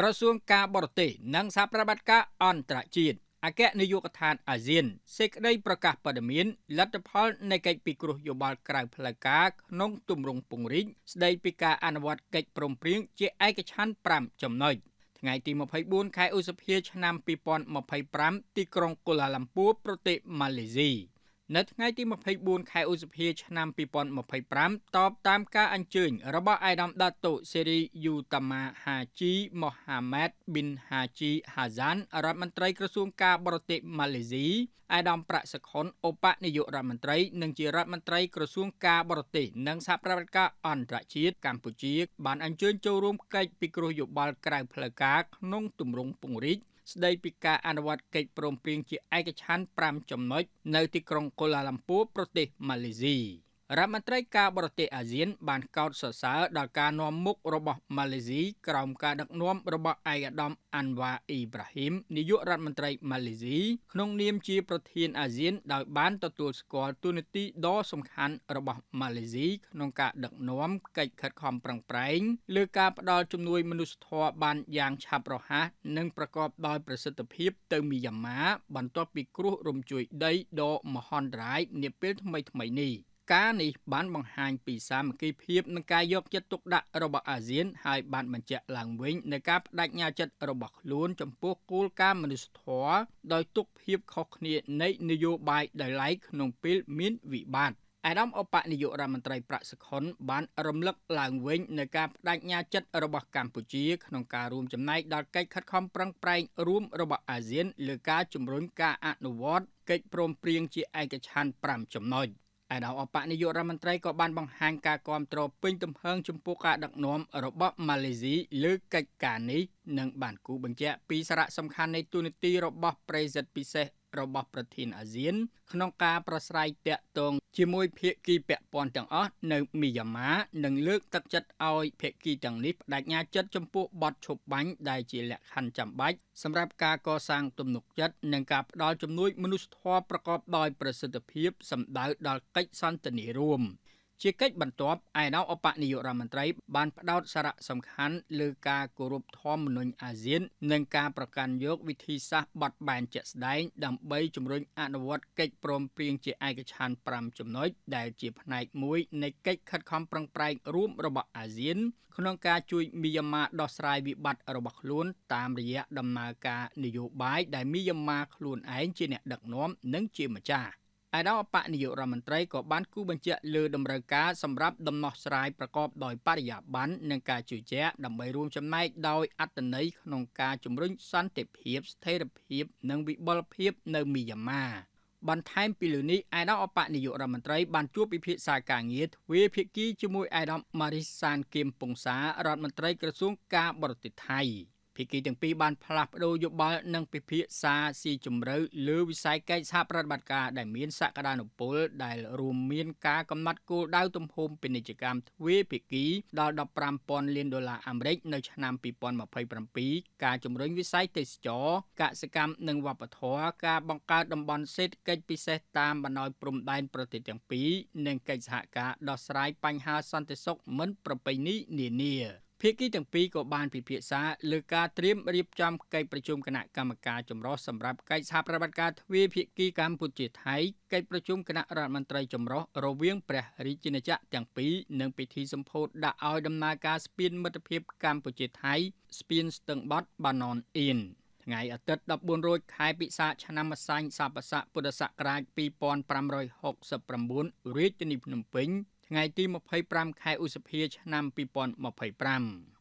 ក្រសួងការបរទេសនិងសហប្រតិបត្តិការអន្តរជាតិអគ្គនាយកដ្ឋានអាស៊ានសេចក្តីប្រកាសព័ត៌មានលទ្ធផលនៃកិច្ចពិគ្រោះយោបល់ក្រៅផ្លូវការក្នុងទម្រង់ពង្រីកស្តីពីការអនុវត្តកិច្ចព្រមព្រៀងជាឯកច្ឆន្ទ5ចំណុចថ្ងៃទី24ខែឧសភាឆ្នាំ2025ទីក្រុងកូឡាឡាំពួរប្រទេសម៉ាឡេស៊ីនៅថ្ងៃទី24ខែឧសភាឆ្នាំ2025តបតាមការអញ្ជើញរបស់អាយដាមដាតូសេរីយូតាម៉ាហាជីម៉ូហាម៉ែតប៊ីនហាជីហាហ្សានរដ្ឋមន្ត្រីក្រសួងការបរទេសម៉ាឡេស៊ីអាយដាមប្រាក់សខុនឧបនាយករដ្ឋមន្ត្រីនិងជារដ្ឋមន្ត្រីក្រសួងការបរទេសនិងសហប្រតិបត្តិការអន្តរជាតិកម្ពុជាបានអញ្ជើញចូលរួមកិច្ចពិគ្រោះយោបល់ក្រៅផ្លូវការក្នុងទម្រង់ពង្រីកស្តីពីការអនុវត្តកិច្ចព្រមព្រៀងជាឯកច្ឆន្ទ5ចំណុចនៅទីក្រុងកូឡាឡាំពួរប្រទេសម៉ាឡេស៊ីរដ្ឋមន្ត្រីការបរទេសអាស៊ានបានកោតសរសើរដល់ការនាំមុខរបស់ម៉ាឡេស៊ីក្រោមការដឹកនាំរបស់ឯកឧត្តមអាន់វ៉ាអ៊ីប្រាហ៊ីមនាយករដ្ឋមន្ត្រីម៉ាឡេស៊ីក្នុងនាមជាប្រធានអាស៊ានដោយបានទទួលស្គាល់តួនាទីដ៏សំខាន់របស់ម៉ាឡេស៊ីក្នុងការដឹកនាំកិច្ចខិតខំប្រឹងប្រែងលើការផ្តល់ជំនួយមនុស្សធម៌បានយ៉ាងឆាប់រហ័សនិងប្រកបដោយប្រសិទ្ធភាពទៅមីយ៉ាន់ម៉ាបន្ទាប់ពីគ្រោះរំជួយដីដ៏មហន្តរាយនាពេលថ្មីនេះការនេះបានបង្ហាញពីសាមគ្គីភាពនិងការយកចិត្តទុកដាក់របស់អាស៊ានហើយបានបញ្ជាក់ឡើងវិញនូវការបដិញ្ញាចិត្តរបស់ខ្លួនចំពោះគោលការណ៍មនុស្សធម៌ដោយទុកភាពខុសគ្នានៃនយោបាយដោយឡែកក្នុងពេលមានវិបត្តិអាដាមឧបនាយករដ្ឋមន្ត្រីប្រាក់សុខុនបានរំលឹកឡើងវិញនូវការបដិញ្ញាចិត្តរបស់កម្ពុជាក្នុងការរួមចំណែកដល់កិច្ចខិតខំប្រឹងប្រែងរួមរបស់អាស៊ានលើការជំរុញការអនុវត្តកិច្ចព្រមព្រៀងជាឯកច្ឆន្ទ5ចំណុចឯកឧបនាយករដ្ឋមន្ត្រីក៏បានបង្ហាញការគាំទ្រពេញទំហឹងចំពោះការដឹកនាំរបស់ម៉ាឡេស៊ីលើកិច្ចការនេះនិងបានគូបញ្ជាក់ពីសារៈសំខាន់នៃទូនាទីរបស់ប្រេសិតពិសេសរបស់ប្រធានអាស៊ានក្នុងការប្រស្រ័យទាក់ទងជាមួយភាគីពាក់ព័ន្ធទាំងអស់នៅមីយ៉ាន់ម៉ានិងលើកទឹកចិត្តឲ្យភាគីទាំងនេះបដិញ្ញាចិត្តចំពោះបទឈប់បាញ់ដែលជាលក្ខខណ្ឌចាំបាច់សម្រាប់ការកសាងទំនុកចិត្តនិងការផ្តល់ជំនួយមនុស្សធម៌ប្រកបដោយប្រសិទ្ធភាពសម្ដៅដល់កិច្ចសន្ទនារួមជាកិច្ចបន្ទាប់ឯកឧបនាយករដ្ឋមន្ត្រីបានផ្ដោតសារៈសំខាន់លើការគោរពធម្មនុញ្ញអាស៊ាននិងការប្រកាន់យកវិធីសាស្ត្របត់បែនជាក់ស្ដែងដើម្បីជំរុញអនុវត្តកិច្ចព្រមព្រៀងជាឯកច្ឆន្ទ5ចំណុចដែលជាផ្នែកមួយនៃកិច្ចខិតខំប្រឹងប្រែងរួមរបស់អាស៊ានក្នុងការជួយមីយ៉ាន់ម៉ាដោះស្រាយវិបត្តិរបស់ខ្លួនតាមរយៈដំណើរការនយោបាយដែលមីយ៉ាន់ម៉ាខ្លួនឯងជាអ្នកដឹកនាំនិងជាម្ចាស់ឯកឧបនាយករដ្ឋមន្ត្រីក៏បានគូបញ្ជាក់លើតម្រូវការសម្រាប់ដំណោះស្រាយប្រកបដោយបរិយាបន្ននិងការជឿជាក់ដើម្បីរួមចំណែកដោយអត្ថន័យក្នុងការជំរុញសន្តិភាពស្ថិរភាពនិងវិបុលភាពនៅមីយ៉ាន់ម៉ាបន្ថែមពីលើនេះឯកឧបនាយករដ្ឋមន្ត្រីបានជួបពិភាក្សាការងារទ្វេភាគីជាមួយឯកឧបម៉ារីសានគៀមពងសារដ្ឋមន្ត្រីក្រសួងការបរទេសថៃភាគីទាំងពីរបានផ្លាស់ប្តូរយោបល់និងពិភាក្សាស៊ីជម្រៅលើវិស័យកិច្ចសហប្រតិបត្តិការដែលមានសក្តានុពលដែលរួមមានការកំណត់គោលដៅទំហំពាណិជ្ជកម្មទ្វេភាគីដល់$15,000 លានអាមេរិកនៅឆ្នាំ2027ការជំរុញវិស័យទេសចរណ៍កសិកម្មនិងវប្បធម៌ការបង្កើតតំបន់សេដ្ឋកិច្ចពិសេសតាមបណ្ដោយព្រំដែនប្រទេសទាំងពីរនិងកិច្ចសហការដោះស្រាយបញ្ហាសន្តិសុខមិនប្រពៃណីនានាភាគីទាំងពីរក៏បានពិភាក្សាលើការត្រៀមរៀបចំកិច្ចប្រជុំគណៈកម្មការចម្រុះសម្រាប់កិច្ចសហប្រតិបត្តិការទ្វេភាគីកម្ពុជាថៃកិច្ចប្រជុំគណៈរដ្ឋមន្ត្រីចម្រុះរវាងព្រះរាជាណាចក្រទាំងពីរនិងពិធីសម្ពោធដាក់ឲ្យដំណើរការស្ពានមិត្តភាពកម្ពុជាថៃស្ពានស្ទឹងបត់បាណនអ៊ីនថ្ងៃអាទិត្យ14រោចខែពិសាខឆ្នាំម្សាញ់ស័កពុទ្ធសករាជ2569រាជធានីភ្នំពេញថ្ងៃទី25ខែឧសភាឆ្នាំ2025